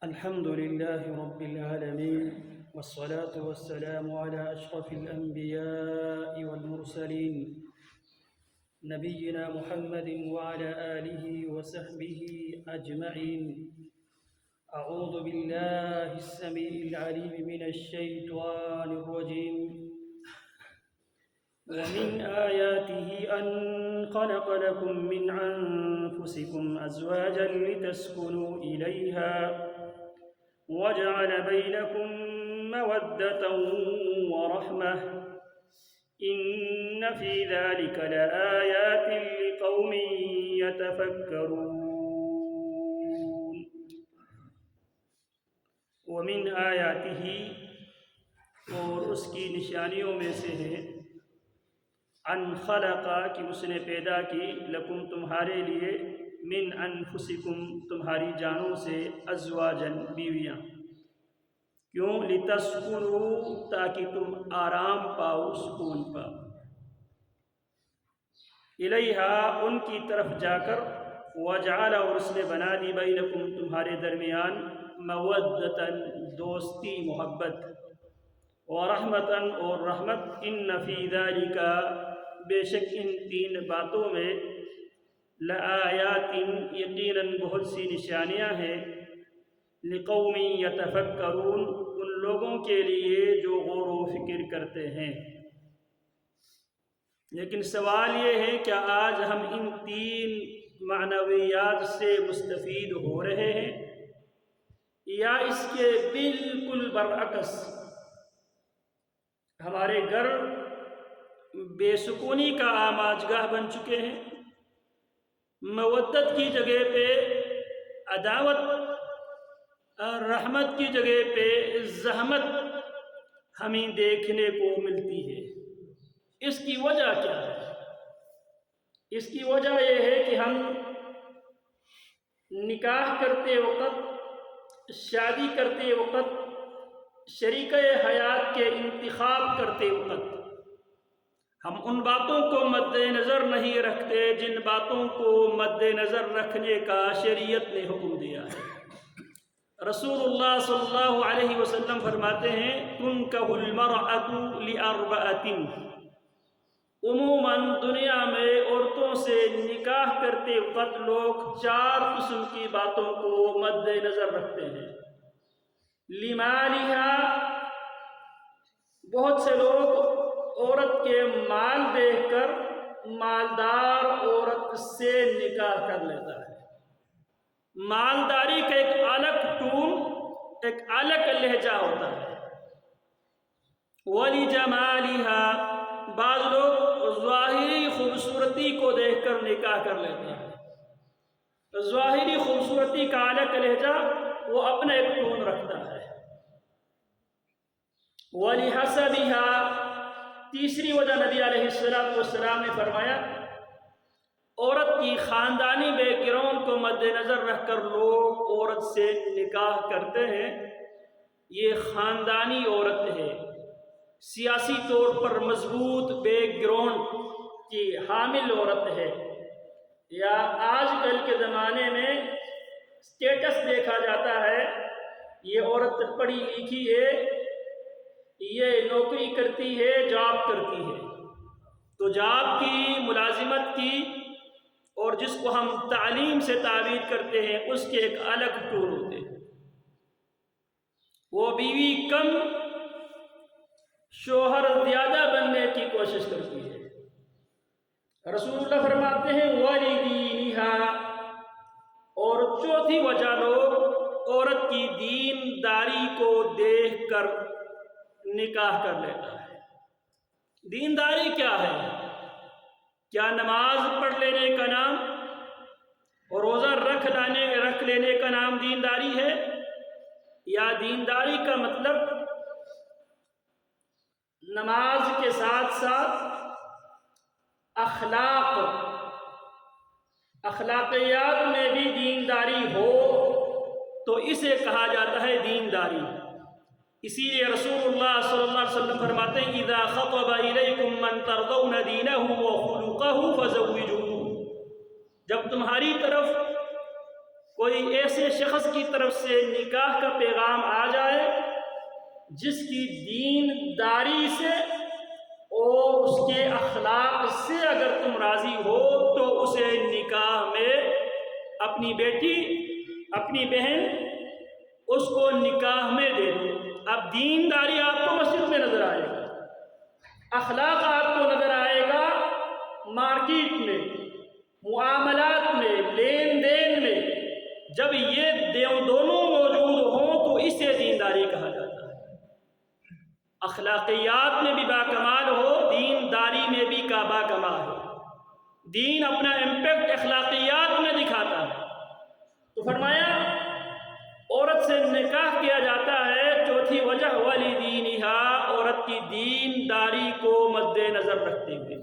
الحمد لله رب العالمين، والصلاة والسلام على أشرف الأنبياء والمرسلين نبينا محمد وعلى آله وصحبه أجمعين. أعوذ بالله السميع العليم من الشيطان الرجيم. ومن آياته أن خلق لكم من أنفسكم أزواجا لتسكنوا إليها وجعل بينكم مودة ورحمة إن في ذلك لآيات لقوم يتفكرون. ومن آياته، اور اس کی نشانیوں میں سے ہے ان خلقا کہ اس نے پیدا کی لکم تمہارے لیے من انفسکم تمہاری جانوں سے ازواجن بیویاں. کیوں؟ لتسکنوا تاکہ تم آرام پاؤ، سکون پاؤ. الیہا ان کی طرف جا کر، وجعل اور اس نے بنا دی بینکم تمہارے درمیان مودتاً دوستی محبت، ورحمتاً اور رحمت. ان فی ذالک بے شک ان تین باتوں میں لآیات یقیناً بہت سی نشانیاں ہیں، لقوم یتفکرون ان لوگوں کے لیے جو غور و فکر کرتے ہیں. لیکن سوال یہ ہے کیا آج ہم ان تین معنویات سے مستفید ہو رہے ہیں یا اس کے بالکل برعکس ہمارے گھر بے سکونی کا آماجگاہ بن چکے ہیں؟ مودت کی جگہ پہ عداوت، رحمت کی جگہ پہ زحمت ہمیں دیکھنے کو ملتی ہے. اس کی وجہ کیا ہے؟ اس کی وجہ یہ ہے کہ ہم نکاح کرتے وقت، شادی کرتے وقت، شریک حیات کے انتخاب کرتے وقت ہم ان باتوں کو مد نظر نہیں رکھتے جن باتوں کو مد نظر رکھنے کا شریعت نے حکم دیا ہے. رسول اللہ صلی اللہ علیہ وسلم فرماتے ہیں تنکح المرأة لأربعة. عموماً دنیا میں عورتوں سے نکاح کرتے وقت لوگ 4 قسم کی باتوں کو مد نظر رکھتے ہیں. لمالها، بہت سے لوگ عورت کے مال دیکھ کر مالدار عورت سے نکاح کر لیتا ہے. مالداری کا ایک الگ ٹون، ایک الگ لہجہ ہوتا ہے. وَلِجَمَالِهَا، بعض لوگ ظاہری خوبصورتی کو دیکھ کر نکاح کر لیتے ہیں. ظاہری خوبصورتی کا الگ لہجہ، وہ اپنا ایک ٹون رکھتا ہے. وَلِحَسَبِهَا، تیسری وجہ نبی علیہ السلام نے فرمایا عورت کی خاندانی بیک گراؤنڈ کو مد نظر رکھ کر لوگ عورت سے نکاح کرتے ہیں. یہ خاندانی عورت ہے، سیاسی طور پر مضبوط بیک گراؤنڈ کی حامل عورت ہے، یا آج کل کے زمانے میں اسٹیٹس دیکھا جاتا ہے یہ عورت پڑھی لکھی ہے، یہ نوکری کرتی ہے، جاب کرتی ہے. تو جاب کی، ملازمت کی، اور جس کو ہم تعلیم سے تعبیر کرتے ہیں اس کے ایک الگ ٹون ہوتے ہیں. وہ بیوی کم، شوہر زیادہ بننے کی کوشش کرتی ہے. رسول اللہ فرماتے ہیں وَلِدِينِهَا، اور چوتھی وجہ لوگ عورت کی دینداری کو دیکھ کر نکاح کر لیتا ہے. دینداری کیا ہے؟ کیا نماز پڑھ لینے کا نام اور روزہ رکھ لینے کا نام دینداری ہے؟ یا دینداری کا مطلب نماز کے ساتھ ساتھ اخلاقیات میں بھی دینداری ہو تو اسے کہا جاتا ہے دینداری. اسی لیے رسول اللہ صلی اللہ علیہ وسلم فرماتے ہیں اذا خطب الیکم من ترضون دینہ وخلقہ فزوجوہ، جب تمہاری طرف کوئی ایسے شخص کی طرف سے نکاح کا پیغام آ جائے جس کی دین داری سے اور اس کے اخلاق سے اگر تم راضی ہو تو اسے نکاح میں اپنی بیٹی اپنی بہن اس کو نکاح میں دے دو۔ اب دین داری آپ کو مسجد میں نظر آئے گا، اخلاق آپ کو نظر آئے گا مارکیٹ میں، معاملات میں، لین دین میں۔ جب یہ دونوں موجود ہوں تو اسے دینداری کہا جاتا ہے۔ اخلاقیات میں بھی باکمال ہو، دینداری میں بھی باکمال ہو۔ دین اپنا امپیکٹ اخلاقیات میں دکھاتا ہے۔ تو فرمایا عورت سے نکاح کیا جاتا ہے، چوتھی وجہ والی دینہا، عورت کی دینداری کو مد نظر رکھتے ہوئے۔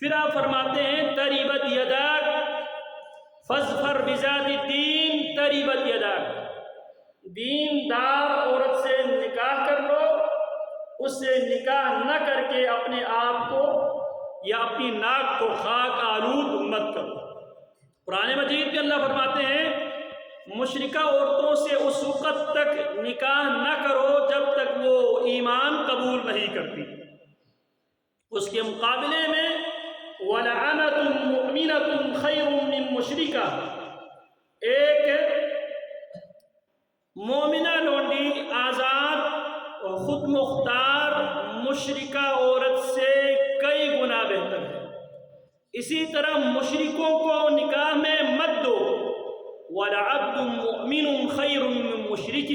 پھر آپ فرماتے ہیں تریبت یداک فاظفر بذات الدین تریبت یداک، دیندار عورت سے نکاح کر لو، اس سے نکاح نہ کر کے اپنے آپ کو یا اپنی ناک کو خاک آلود مت کرو۔ قرآن مجید میں اللہ فرماتے ہیں مشرکہ عورتوں سے اس وقت تک نکاح نہ کرو جب تک وہ ایمان قبول نہیں کرتی۔ اس کے مقابلے میں وَلَعَنَةٌ مُؤْمِنَةٌ خَيْرٌ مِّن مُشْرِكَةٍ، ایک مومنہ لونڈی آزاد اور خود مختار مشرکہ عورت سے کئی گنا بہتر ہے۔ اسی طرح مشرکوں کو نکاح میں مت دو۔ وَلَعَبْدٌ مُؤْمِنٌ خَيْرٌ مِّن مُشْرِكٍ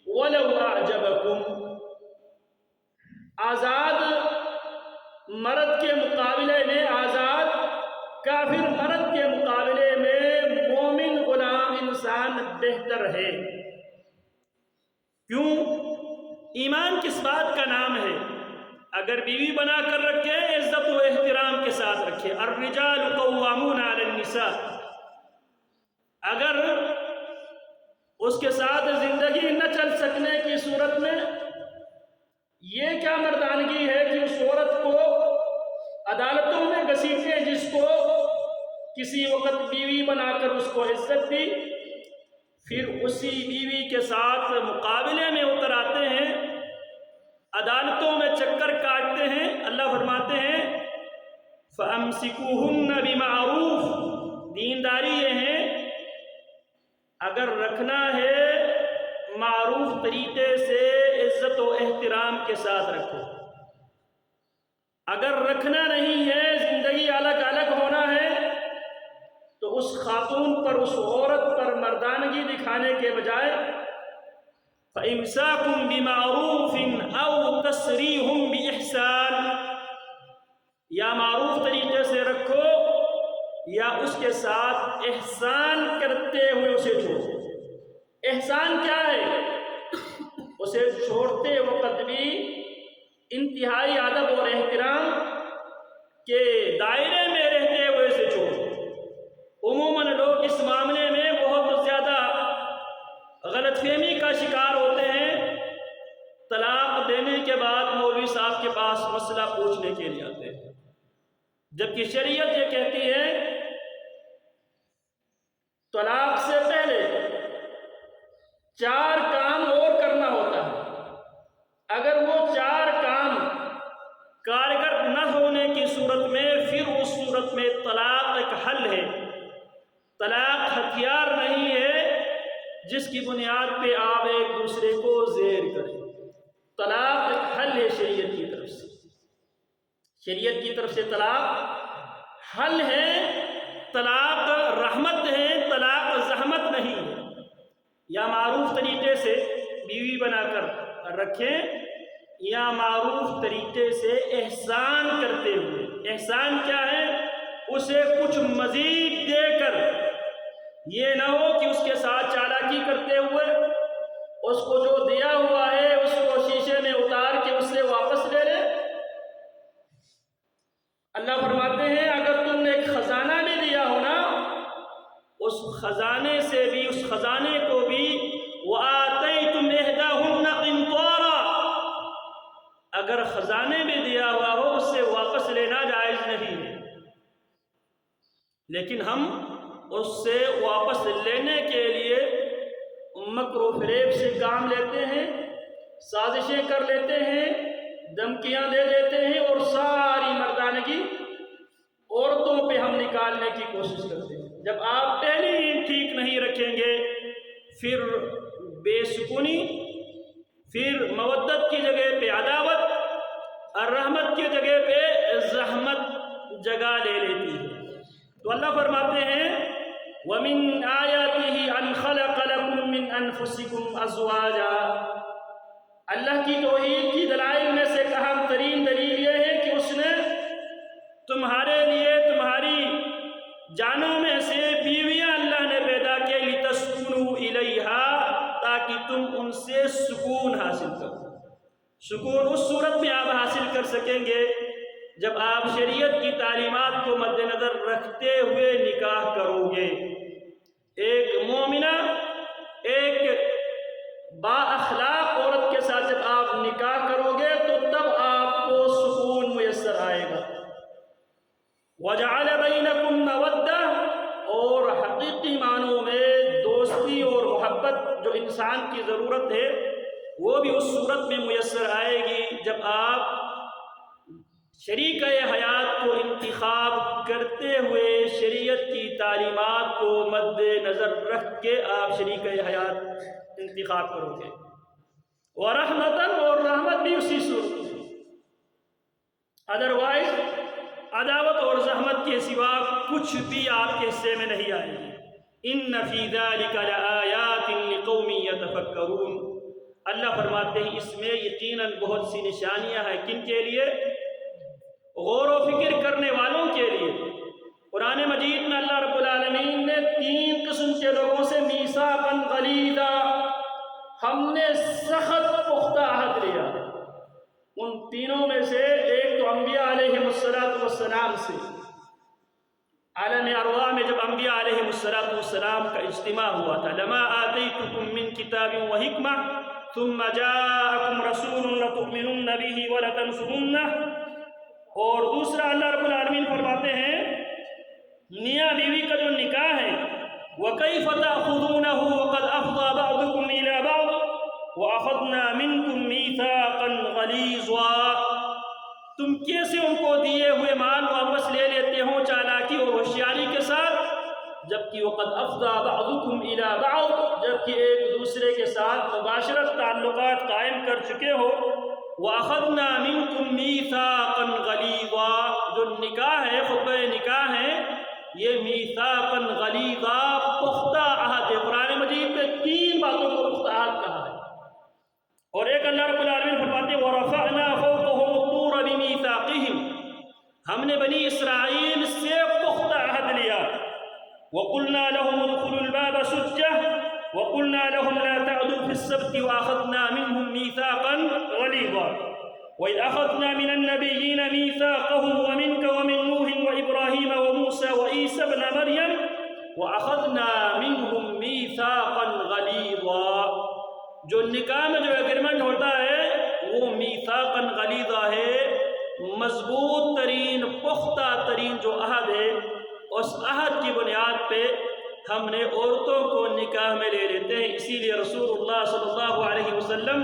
وَلَوْ أَعْجَبَكُمْ، آزاد مرد کے مقابلے میں، آزاد کافر مرد کے مقابلے میں مومن غلام انسان بہتر ہے۔ کیوں؟ ایمان کس بات کا نام ہے؟ اگر بیوی بنا کر رکھے عزت و احترام کے ساتھ رکھے۔ الرجال قوامون علی النساء، اگر اس کے ساتھ زندگی نہ چل سکنے کی صورت میں یہ کیا مردانگی ہے کہ اس عورت کو عدالتوں میں گھسیٹے جس کو کسی وقت بیوی بنا کر اس کو عزت دی، پھر اسی بیوی کے ساتھ مقابلے میں اتر آتے ہیں، عدالتوں میں چکر کاٹتے ہیں۔ اللہ فرماتے ہیں فَأَمْسِكُوهُنَّ بِمَعْرُوفٍ، دینداری یہ ہے اگر رکھنا ہے معروف طریقے سے عزت و احترام کے ساتھ رکھو، اگر رکھنا نہیں ہے زندگی الگ الگ ہونا ہے تو اس خاتون پر، اس عورت پر مردانگی دکھانے کے بجائے فَإِمْسَاكٌ بِمَعْرُوفٍ أَوْ تَسْرِيحٌ بِإِحْسَانٍ، یا معروف طریقے سے رکھو یا اس کے ساتھ احسان کرتے ہوئے اسے چھوڑو۔ احسان کیا ہے؟ اسے چھوڑتے وقت بھی انتہائی ادب اور احترام کے دائرے میں رہتے ہوئے اسے چھوڑو۔ عموماً لوگ اس معاملے میں بہت زیادہ غلط فہمی کا شکار ہوتے ہیں، طلاق دینے کے بعد مولوی صاحب کے پاس مسئلہ پوچھنے کے لیے آتے ہیں، جبکہ شریعت یہ کہتی ہے طلاق سے پہلے 4 کام اور کرنا ہوتا ہے۔ اگر وہ 4 کام کارگر نہ ہونے کی صورت میں پھر اس صورت میں طلاق ایک حل ہے۔ طلاق ہتھیار نہیں ہے جس کی بنیاد پہ آپ ایک دوسرے کو زیر کریں۔ طلاق ایک حل ہے شریعت کی طرف سے، شریعت کی طرف سے طلاق حل ہے، طلاق رحمت ہے، طلاق زحمت نہیں ہے۔ یا معروف طریقے سے بیوی بنا کر رکھیں یا معروف طریقے سے احسان کرتے ہوئے۔ احسان کیا ہے؟ اسے کچھ مزید دے کر، یہ نہ ہو کہ اس کے ساتھ چالاکی کرتے ہوئے اس کو جو دیا ہوا ہے اس کو شیشے میں اتار کے اس سے واپس لے لے۔ اللہ فرماتے ہیں اگر تم نے ایک خزانہ بھی دیا ہو نا، اس خزانے سے بھی، اس خزانے کو بھی وَآتَيْتُمْ إِحْدَاهُنَّ قِنْطَارًا، اگر خزانے میں دیا ہوا ہو اس سے واپس لینا جائز نہیں ہے۔ لیکن ہم اس سے واپس لینے کے لیے مکر و فریب سے کام لیتے ہیں، سازشیں کر لیتے ہیں، دھمکیاں دے دیتے ہیں، اور ساری مردانگی عورتوں پہ ہم نکالنے کی کوشش کرتے ہیں۔ جب آپ پہلی نیند ٹھیک نہیں رکھیں گے، پھر بے سکونی، پھر مودت کی جگہ پہ عداوت اور رحمت کی جگہ پہ زحمت جگہ لے لیتی ہے۔ تو اللہ فرماتے ہیں وَمِنْ آيَاتِهِ أَنْ خَلَقَ لَكُم مِّنْ أَنفُسِكُمْ أَزْوَاجًا۔ اللہ کی توحید کی دلائل میں سے اہم ترین دلیل یہ ہے کہ اس نے تمہارے لیے تمہاری جانوں میں سے بیویاں اللہ نے پیدا کی، لِتَسْكُنُوا إِلَيْهَا، تاکہ تم ان سے سکون حاصل کرو۔ سکون اس صورت میں آپ حاصل کر سکیں گے جب آپ شریعت کی تعلیمات کو مد نظر رکھتے ہوئے نکاح کرو گے۔ ایک مومنہ، ایک با اخلاق عورت کے ساتھ جب آپ نکاح کرو گے تو تب آپ کو سکون میسر آئے گا۔ وَجَعَلَ بَيْنَكُمْ مَوَدَّةً، اور حقیقی معنوں میں دوستی اور محبت جو انسان کی ضرورت ہے وہ بھی اس صورت میں میسر آئے گی جب آپ شریک حیات کو انتخاب کرتے ہوئے شریعت کی تعلیمات کو مد نظر رکھ کے آپ شریک حیات انتخاب کرو گے۔ وَرَحْمَةً، اور رحمت بھی اسی صورت میں، ادروائز عداوت اور زحمت کے سوا کچھ بھی آپ کے حصے میں نہیں آئے گی۔ إِنَّ فِي ذَلِكَ لَآيَاتٍ لِقَوْمٍ يَتَفَكَّرُونَ۔ اللہ فرماتے ہیں اس میں یقیناً بہت سی نشانیاں ہیں، کن کے لیے؟ غور و فکر کرنے والوں کے لیے۔ قرآن مجید میں اللہ رب العالمین نے 3 قسم کے لوگوں سے میثاقاً غلیظا، ہم نے سخت پختہ عہد لیا۔ ان تینوں میں سے ایک تو انبیاء علیہ السلام سے۔ عالم ارواح میں جب انبیاء علیہ السلام کا اجتماع ہوا تھا، لما آتیتکم من کتاب و حکمہ ثم جاءکم رسول لتؤمنن به ولتنصرنہ۔ اور دوسرا اللہ رب العالمین فرماتے ہیں میاں بیوی کا جو نکاح ہے، وَكَيْفَ تَأْخُذُونَهُ وَقَدْ أَفْضَىٰ بَعْضُكُمْ إِلَىٰ بَعْضٍ وَأَخَذْنَا مِنْكُمْ مِيثَاقًا غَلِيظًا۔ تم کیسے ان کو دیے ہوئے مال واپس لے لیتے ہو چالاکی اور ہوشیاری کے ساتھ، جبکہ وَقَدْ أَفْضَىٰ بَعْضُكُمْ إِلَىٰ بَعْضٍ، جبکہ ایک دوسرے کے ساتھ مباشرت تعلقات قائم کر چکے ہو۔ وَأَخَذْنَا مِنْكُمْ مِيثَاقًا غَلِيظًا، جو نکاح ہے، خطبہ نکاح ہے، یہ میثاقاً غلیظا، پختہ عہد ہے۔ قرآن مجید میں 3 باتوں کو پختہ عہد کہا ہے۔ اور ایک اللہ رب العالمین فرماتے ہیں وَرَفَعْنَا فَوْقَهُمُ الطُّورَ بِمِيثَاقِهِمْ، ہم نے بنی اسرائیل سے پختہ عہد لیا۔ وَقُلْنَا لَهُمُ ادْخُلُوا الْبَابَ سُجَّةً وَقُلْنَا لَهُمْ لَا تَعْدُوا فِي السَّبْتِ وَأَخَذْنَا مِنْهُمْ مِيثَاقًا غَلِيظًا وَإِذْ أَخَذْنَا مِنَ النَّبِيِّينَ مِيثَاقَهُمْ وَمِنْكَ وَمِنْ نُوحٍ وَإِبْرَاهِيمَ وَمُوسَىٰ وَعِيسَى ابْنَ مَرْيَمَ وَأَخَذْنَا مِنْهُمْ مِيثَاقًا غَلِيظًا۔ جو نکاح میں جو ایگریمنٹ ہوتا ہے وہ میثاقاً غلیظا ہے، مضبوط ترین، پختہ ترین جو عہد ہے، اس عہد کی بنیاد پہ ہم نے عورتوں کو نکاح میں لے لیتے ہیں۔ اسی لیے رسول اللہ صلی اللہ علیہ وسلم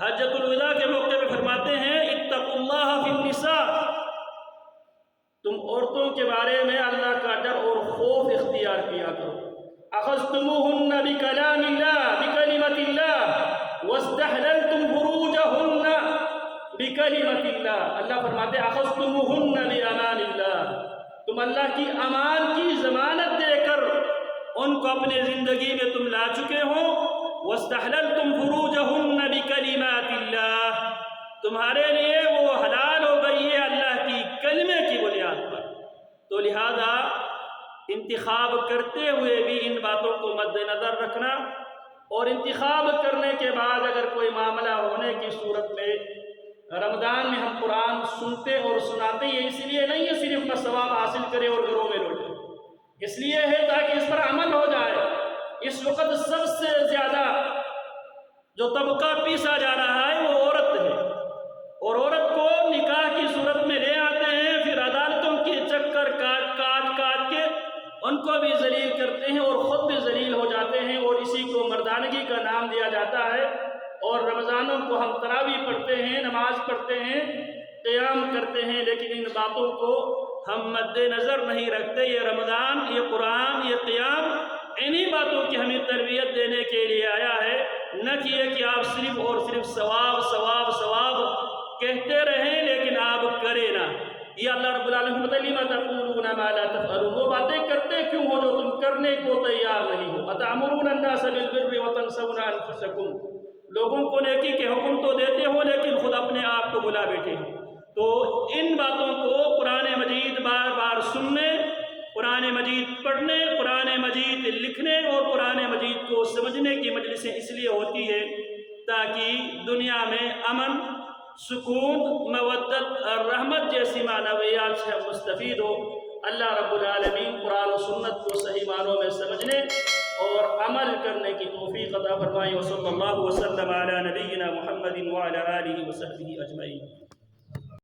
حجۃ الوداع کے موقع پہ فرماتے ہیں اتقوا اللہ فی النساء، تم عورتوں کے بارے میں اللہ کا ڈر اور خوف اختیار کیا کرو۔ اخذتموہن بکلام اللہ بکلمت اللہ واستحللتم فروجہن بکلمت اللہ، اللہ فرماتے ہیں اخذتموہن بامان اللہ، تم اللہ کی امان کی ضمانت دے کر ان کو اپنے زندگی میں تم لا چکے ہو۔ وَاسْتَحْلَلْتُمْ فُرُوجَهُنَّ بِكَلِمَاتِ اللَّهِ، تمہارے لیے وہ حلال ہو گئی ہے اللہ کی کلمے کی بنیاد پر۔ تو لہذا انتخاب کرتے ہوئے بھی ان باتوں کو مد نظر رکھنا، اور انتخاب کرنے کے بعد اگر کوئی معاملہ ہونے کی صورت میں، رمضان میں ہم قرآن سنتے اور سناتے ہیں، اس لیے نہیں ہے صرف کا ثواب حاصل کرے اور گھروں میں لوٹے، اس لیے ہے تاکہ اس پر عمل ہو جائے۔ اس وقت سب سے زیادہ جو طبقہ پیسا جا رہا ہے وہ عورت ہے، اور عورت کو نکاح کی صورت میں لے آتے ہیں، پھر عدالتوں کے چکر کاٹ کے ان کو بھی ذلیل کرتے ہیں اور خود بھی ذلیل ہو جاتے ہیں، اور اسی کو مردانگی کا نام دیا جاتا ہے۔ اور رمضانوں کو ہم تراویح پڑھتے ہیں، نماز پڑھتے ہیں، قیام کرتے ہیں، لیکن ان باتوں کو ہم مد نظر نہیں رکھتے۔ یہ رمضان، یہ قرآن، یہ قیام انہی باتوں کی ہمیں تربیت دینے کے لیے آیا ہے، نہ کہ یہ کہ آپ صرف اور صرف ثواب ثواب ثواب کہتے رہیں لیکن آپ کریں نہ۔ یہ اللہ رب العالمین بتائیں لِمَ تَقُولُونَ مَا لَا تَفْعَلُونَ، وہ باتیں کرتے کیوں ہو جو تم کرنے کو تیار نہیں ہو۔ أَتَأْمُرُونَ النَّاسَ بِالْبِرِّ وَتَنْسَوْنَ أَنفُسَكُمْ، لوگوں کو نیکی کے حکم تو دیتے ہو لیکن خود اپنے آپ کو بھلا بیٹھے ہو۔ تو ان باتوں کو قرآن مجید بار بار سننے، قرآن مجید پڑھنے، قرآن مجید لکھنے اور قرآن مجید کو سمجھنے کی مجلسیں اس لیے ہوتی ہے تاکہ دنیا میں امن، سکون، مودت اور رحمت جیسی معنویات سے ہم مستفید ہو۔ اللہ رب العالمین قرآن و سنت کو صحیح معنوں میں سمجھنے اور عمل کرنے کی توفیق عطا فرمائے۔ وصلی اللہ وسلم علی نبینا محمد وعلی آلہ وصحبہ اجمعین۔